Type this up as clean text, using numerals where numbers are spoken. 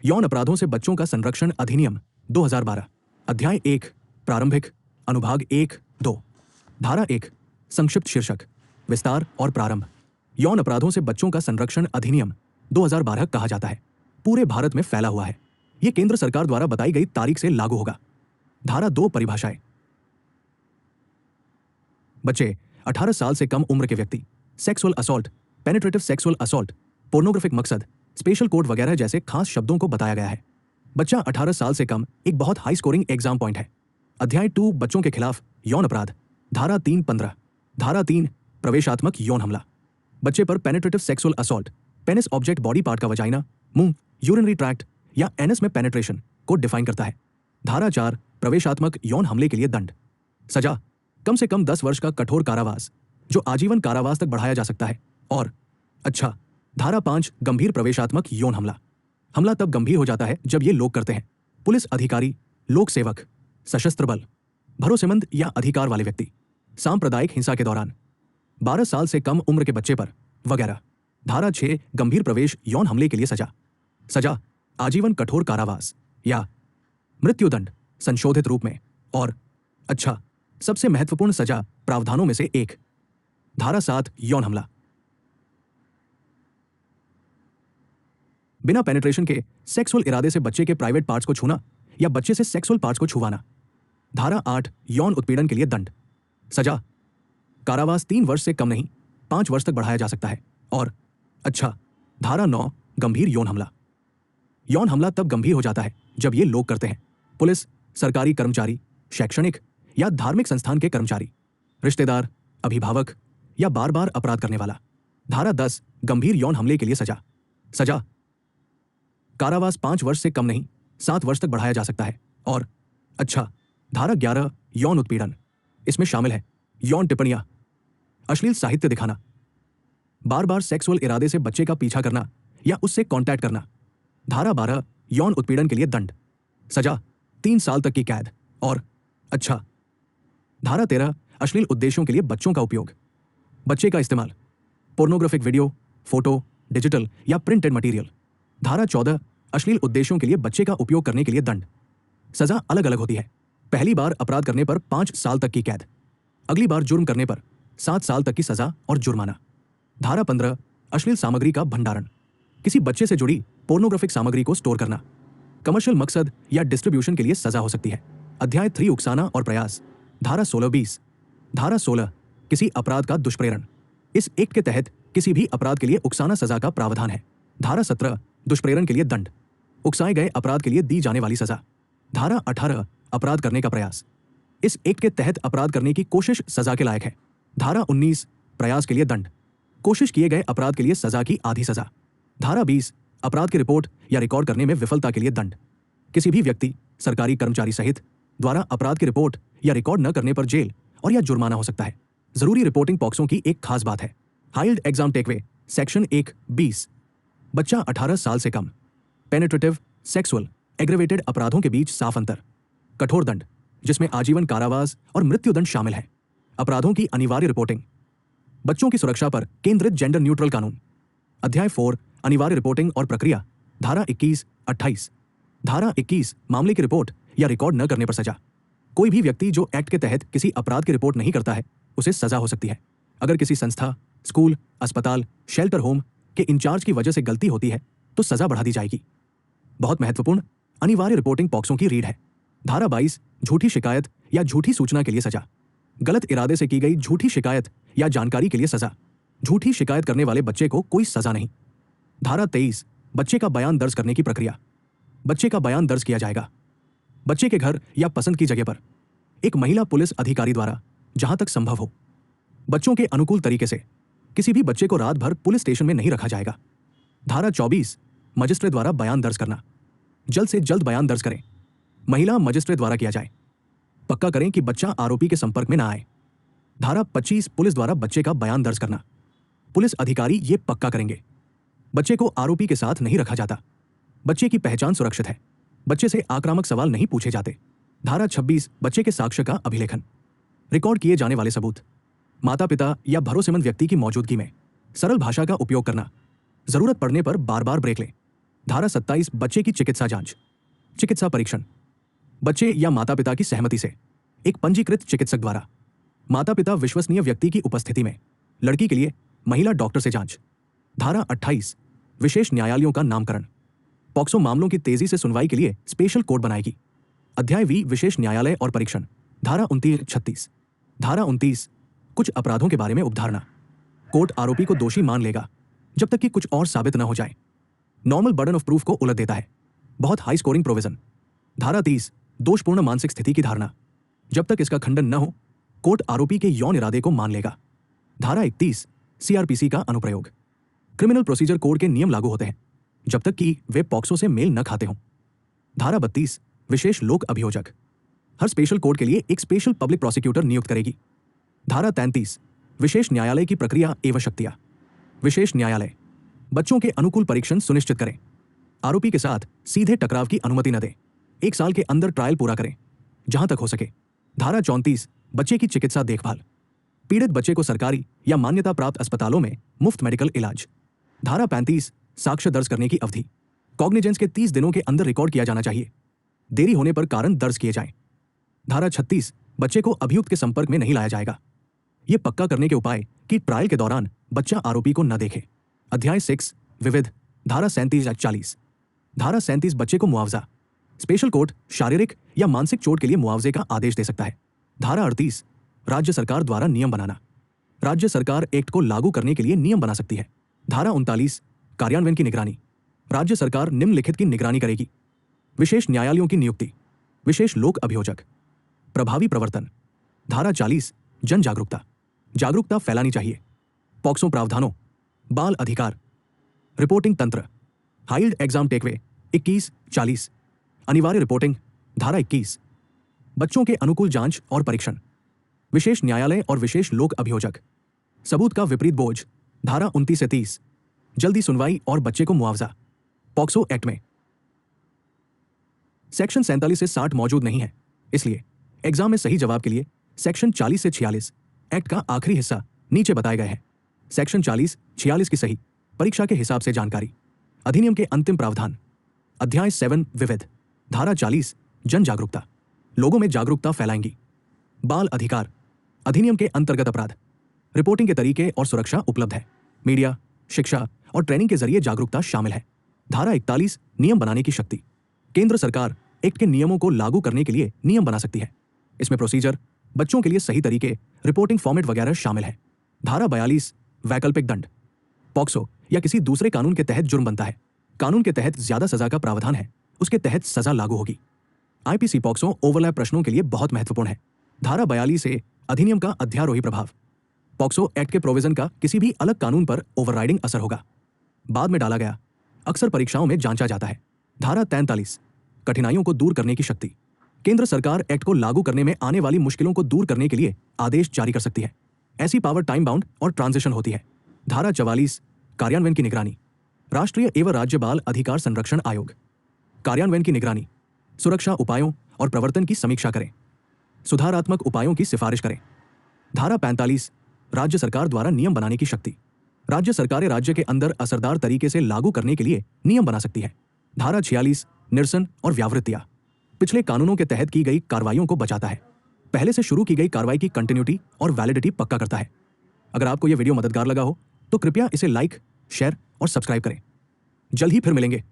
यौन अपराधों से बच्चों का संरक्षण अधिनियम 2012 अध्याय 1 प्रारंभिक अनुभाग 1-2 धारा 1 संक्षिप्त शीर्षक विस्तार और प्रारंभ। यौन अपराधों से बच्चों का संरक्षण अधिनियम 2012 कहा जाता है। पूरे भारत में फैला हुआ है। यह केंद्र सरकार द्वारा बताई गई तारीख से लागू होगा। धारा 2 परिभाषाएं। बच्चे 18 साल से कम उम्र के व्यक्ति, sexual assault, penetrative sexual assault, pornographic मकसद, स्पेशल कोड वगैरह जैसे खास शब्दों को बताया गया है। बच्चा 18 साल से कम एक बहुत हाई स्कोरिंग एग्जाम पॉइंट है। अध्याय 2 बच्चों के खिलाफ यौन अपराध। धारा 3-15। धारा 3 प्रवेशात्मक यौन हमला। बच्चे पर penetrative sexual assault, penis object body part का वजाइना, मुंह, यूरिनरी ट्रैक्ट या एनस में पेनिट्रेशन को डिफाइन करता है। धारा 4 प्रवेशात्मक यौन हमले के लिए दंड। सजा कम से कम 10 वर्ष का कठोर कारावास जो आजीवन कारावास तक बढ़ाया जा सकता है। और अच्छा, धारा 5 गंभीर प्रवेशात्मक यौन हमला। हमला तब गंभीर हो जाता है जब ये लोग करते हैं: पुलिस अधिकारी, लोक सेवक, सशस्त्र बल, भरोसेमंद या अधिकार वाले व्यक्ति, सांप्रदायिक हिंसा के दौरान, 12 साल से कम उम्र के बच्चे पर वगैरह। धारा 6 गंभीर प्रवेश यौन हमले के लिए सजा। सजा आजीवन कठोर कारावास या मृत्युदंड संशोधित रूप में। और अच्छा, सबसे महत्वपूर्ण सजा प्रावधानों में से एक। धारा 7 यौन हमला। बिना पेनिट्रेशन के सेक्सुअल इरादे से बच्चे के प्राइवेट पार्ट्स को छूना या बच्चे से सेक्सुअल पार्ट्स को छुवाना। धारा 8 यौन उत्पीड़न के लिए दंड। सजा कारावास 3 वर्ष से कम नहीं 5 वर्ष तक बढ़ाया जा सकता है। और अच्छा, धारा 9 गंभीर यौन हमला। यौन हमला तब गंभीर हो जाता है जब ये लोग करते हैं: पुलिस, सरकारी कर्मचारी, शैक्षणिक या धार्मिक संस्थान के कर्मचारी, रिश्तेदार, अभिभावक या बार बार अपराध करने वाला। धारा 10 गंभीर यौन हमले के लिए सजा। सजा कारावास 5 वर्ष से कम नहीं 7 वर्ष तक बढ़ाया जा सकता है। और अच्छा, धारा 11 यौन उत्पीड़न। इसमें शामिल है यौन टिप्पणियां, अश्लील साहित्य दिखाना, बार बार सेक्सुअल इरादे से बच्चे का पीछा करना या उससे कांटेक्ट करना। धारा 12 यौन उत्पीड़न के लिए दंड। सजा 3 साल तक की कैद। और अच्छा, धारा 13 अश्लील उद्देश्यों के लिए बच्चों का उपयोग, बच्चे का इस्तेमाल, पोर्नोग्राफिक वीडियो, फोटो, डिजिटल या प्रिंटेड मटेरियल। धारा 14 अश्लील उद्देश्यों के लिए बच्चे का उपयोग करने के लिए दंड। सजा अलग अलग होती है। पहली बार अपराध करने पर 5 साल तक की कैद, अगली बार जुर्म करने पर 7 साल तक की सजा और जुर्माना। धारा 15 अश्लील सामग्री का भंडारण, किसी बच्चे से जुड़ी पोर्नोग्राफिक सामग्री को स्टोर करना, कमर्शियल मकसद या डिस्ट्रीब्यूशन के लिए सजा हो सकती है। अध्याय 3 उकसाना और प्रयास। धारा 16-20। धारा 16 किसी अपराध का दुष्प्रेरण। इस एक्ट के तहत किसी भी अपराध के लिए उकसाना सजा का प्रावधान है। धारा 17 दुष्प्रेरण के लिए दंड, उकसाए गए अपराध के लिए दी जाने वाली सजा। धारा 18 अपराध करने का प्रयास। इस एक्ट के तहत अपराध करने की कोशिश सजा के लायक है। धारा 19 प्रयास के लिए दंड, कोशिश किए गए अपराध के लिए सजा की आधी सजा। धारा 20 अपराध की रिपोर्ट या रिकॉर्ड करने में विफलता के लिए दंड, किसी भी व्यक्ति, सरकारी कर्मचारी सहित द्वारा अपराध की रिपोर्ट या रिकॉर्ड न करने पर जेल और या जुर्माना हो सकता है। जरूरी रिपोर्टिंग पॉक्सों की एक खास बात है। हाइल्ड एग्जाम टेकवे सेक्शन 1-20। बच्चा 18 साल से कम, पेनिट्रेटिव सेक्सुअल एग्रेवेटेड अपराधों के बीच साफ अंतर, कठोर दंड जिसमें आजीवन कारावास और मृत्युदंड शामिल है, अपराधों की अनिवार्य रिपोर्टिंग, बच्चों की सुरक्षा पर केंद्रित जेंडर न्यूट्रल कानून। अध्याय 4 अनिवार्य रिपोर्टिंग और प्रक्रिया। धारा 21-28। धारा 21 मामले की रिपोर्ट या रिकॉर्ड न करने पर सजा। कोई भी व्यक्ति जो एक्ट के तहत किसी अपराध की रिपोर्ट नहीं करता है उसे सजा हो सकती है। अगर किसी संस्था, स्कूल, अस्पताल, शेल्टर होम के इंचार्ज की वजह से गलती होती है तो सजा बढ़ा दी जाएगी। बहुत महत्वपूर्ण अनिवार्य रिपोर्टिंग पॉक्सों की रीड है। धारा 22 झूठी शिकायत या झूठी सूचना के लिए सजा। गलत इरादे से की गई झूठी शिकायत या जानकारी के लिए सजा। झूठी शिकायत करने वाले बच्चे को कोई सजा नहीं। धारा 23 बच्चे का बयान दर्ज करने की प्रक्रिया। बच्चे का बयान दर्ज किया जाएगा बच्चे के घर या पसंद की जगह पर एक महिला पुलिस अधिकारी द्वारा, जहां तक संभव हो। बच्चों के अनुकूल तरीके से किसी भी बच्चे को रात भर पुलिस स्टेशन में नहीं रखा जाएगा। धारा 24 मजिस्ट्रेट द्वारा बयान दर्ज करना। जल्द से जल्द बयान दर्ज करें। महिला मजिस्ट्रेट द्वारा किया जाए। पक्का करें कि बच्चा आरोपी के संपर्क में ना आए। धारा 25 पुलिस द्वारा बच्चे का बयान दर्ज करना। पुलिस अधिकारी ये पक्का करेंगे बच्चे को आरोपी के साथ नहीं रखा जाता, बच्चे की पहचान सुरक्षित है, बच्चे से आक्रामक सवाल नहीं पूछे जाते। धारा 26 बच्चे के साक्ष्य का अभिलेखन। रिकॉर्ड किए जाने वाले सबूत, माता पिता या भरोसेमंद व्यक्ति की मौजूदगी में सरल भाषा का उपयोग करना, जरूरत पड़ने पर बार बार ब्रेक लें। धारा 27 बच्चे की चिकित्सा जांच, चिकित्सा परीक्षण। बच्चे या माता पिता की सहमति से एक पंजीकृत चिकित्सक द्वारा माता पिता विश्वसनीय व्यक्ति की उपस्थिति में लड़की के लिए महिला डॉक्टर से जांच। धारा 28 विशेष न्यायालयों का नामकरण, पॉक्सो मामलों की तेजी से सुनवाई के लिए स्पेशल कोर्ट बनाएगी। अध्याय वी विशेष न्यायालय और परीक्षण। धारा 29-36। धारा 29 कुछ अपराधों के बारे में उपधारणा। कोर्ट आरोपी को दोषी मान लेगा जब तक कि कुछ और साबित न हो जाए। नॉर्मल बर्डन ऑफ प्रूफ को उलट देता है। बहुत हाई स्कोरिंग प्रोविजन। धारा 30 दोषपूर्ण मानसिक स्थिति की धारणा। जब तक इसका खंडन न हो कोर्ट आरोपी के यौन इरादे को मान लेगा। धारा 31 सीआरपीसी का अनुप्रयोग। क्रिमिनल प्रोसीजर कोड के नियम लागू होते हैं जब तक कि वे पॉक्सो से मेल न खाते हों। धारा 32 विशेष लोक अभियोजक। हर स्पेशल कोर्ट के लिए एक स्पेशल पब्लिक प्रोसिक्यूटर नियुक्त करेगी। धारा 33 विशेष न्यायालय की प्रक्रिया एवं शक्तियां। विशेष न्यायालय बच्चों के अनुकूल परीक्षण सुनिश्चित करें। आरोपी के साथ सीधे टकराव की अनुमति न दें। 1 साल के अंदर ट्रायल पूरा करें जहां तक हो सके। धारा 34 बच्चे की चिकित्सा देखभाल। पीड़ित बच्चे को सरकारी या मान्यता प्राप्त अस्पतालों में मुफ्त मेडिकल इलाज। धारा 35 साक्ष्य दर्ज करने की अवधि। कॉग्निजेंस के 30 दिनों के अंदर रिकॉर्ड किया जाना चाहिए। देरी होने पर कारण दर्ज किए जाएं। धारा 36 बच्चे को अभियुक्त के संपर्क में नहीं लाया जाएगा। यह पक्का करने के उपाय कि ट्रायल के दौरान बच्चा आरोपी को न देखे। अध्याय 6 विविध। धारा 37-40। धारा 37 बच्चे को मुआवजा। स्पेशल कोर्ट शारीरिक या मानसिक चोट के लिए मुआवजे का आदेश दे सकता है। धारा 38 राज्य सरकार द्वारा नियम बनाना। राज्य सरकार एक्ट को लागू करने के लिए नियम बना सकती है। धारा 39 कार्यान्वयन की निगरानी। राज्य सरकार निम्नलिखित की निगरानी करेगी। विशेष न्यायालयों की नियुक्ति, विशेष लोक अभियोजक, प्रभावी प्रवर्तन। धारा 40 जन जागरूकता। जागरूकता फैलानी चाहिए। पॉक्सो प्रावधानों, बाल अधिकार, रिपोर्टिंग तंत्र। हाइल्ड एग्जाम टेकवे 21-40। अनिवार्य रिपोर्टिंग। धारा 21 बच्चों के अनुकूल जांच और परीक्षण। विशेष न्यायालय और विशेष लोक अभियोजक। सबूत का विपरीत बोझ। धारा 29 से 30 जल्दी सुनवाई और बच्चे को मुआवजा। पॉक्सो एक्ट में सेक्शन 47 से 60 मौजूद नहीं है, इसलिए एग्जाम में सही जवाब के लिए सेक्शन 40 से 46 एक्ट का आखिरी हिस्सा नीचे बताए गए हैं। सेक्शन 40-46 की सही परीक्षा के हिसाब से जानकारी। अधिनियम के अंतिम प्रावधान। अध्याय 7 विविध। धारा 40 जन जागरूकता। लोगों में जागरूकता फैलाएंगी। बाल अधिकार अधिनियम के अंतर्गत अपराध, रिपोर्टिंग के तरीके और सुरक्षा उपलब्ध है। मीडिया, शिक्षा और ट्रेनिंग के जरिए जागरूकता शामिल है। धारा 41 नियम बनाने की शक्ति। केंद्र सरकार एक्ट के नियमों को लागू करने के लिए नियम बना सकती है। इसमें प्रोसीजर, बच्चों के लिए सही तरीके, रिपोर्टिंग फॉर्मेट वगैरह शामिल है। धारा 42 वैकल्पिक दंड। पॉक्सो या किसी दूसरे कानून के तहत जुर्म बनता है, कानून के तहत ज्यादा सजा का प्रावधान है, उसके तहत सजा लागू होगी। आईपीसी पॉक्सो ओवरलैप प्रश्नों के लिए बहुत महत्वपूर्ण है। धारा 42 से अधिनियम का अध्यारोही प्रभाव। पॉक्सो एक्ट के प्रोविजन का किसी भी अलग कानून पर ओवरराइडिंग असर होगा। बाद में डाला गया, अक्सर परीक्षाओं में जांचा जाता है। धारा 43 कठिनाइयों को दूर करने की शक्ति। केंद्र सरकार एक्ट को लागू करने में आने वाली मुश्किलों को दूर करने के लिए आदेश जारी कर सकती है। ऐसी पावर टाइम बाउंड और ट्रांजिशन होती है। धारा 44 कार्यान्वयन की निगरानी। राष्ट्रीय एवं राज्य बाल अधिकार संरक्षण आयोग। कार्यान्वयन की निगरानी। सुरक्षा उपायों और प्रवर्तन की समीक्षा करें। सुधारात्मक उपायों की सिफारिश करें। धारा 45 राज्य सरकार द्वारा नियम बनाने की शक्ति। राज्य सरकारें राज्य के अंदर असरदार तरीके से लागू करने के लिए नियम बना सकती है। धारा 46 निरसन और व्यावृत्तियां। पिछले कानूनों के तहत की गई कार्रवाइयों को बचाता है। पहले से शुरू की गई कार्रवाई की कंटिन्यूटी और वैलिडिटी पक्का करता है। अगर आपको यह वीडियो मददगार लगा हो तो कृपया इसे लाइक, शेयर और सब्सक्राइब करें। जल्द ही फिर मिलेंगे।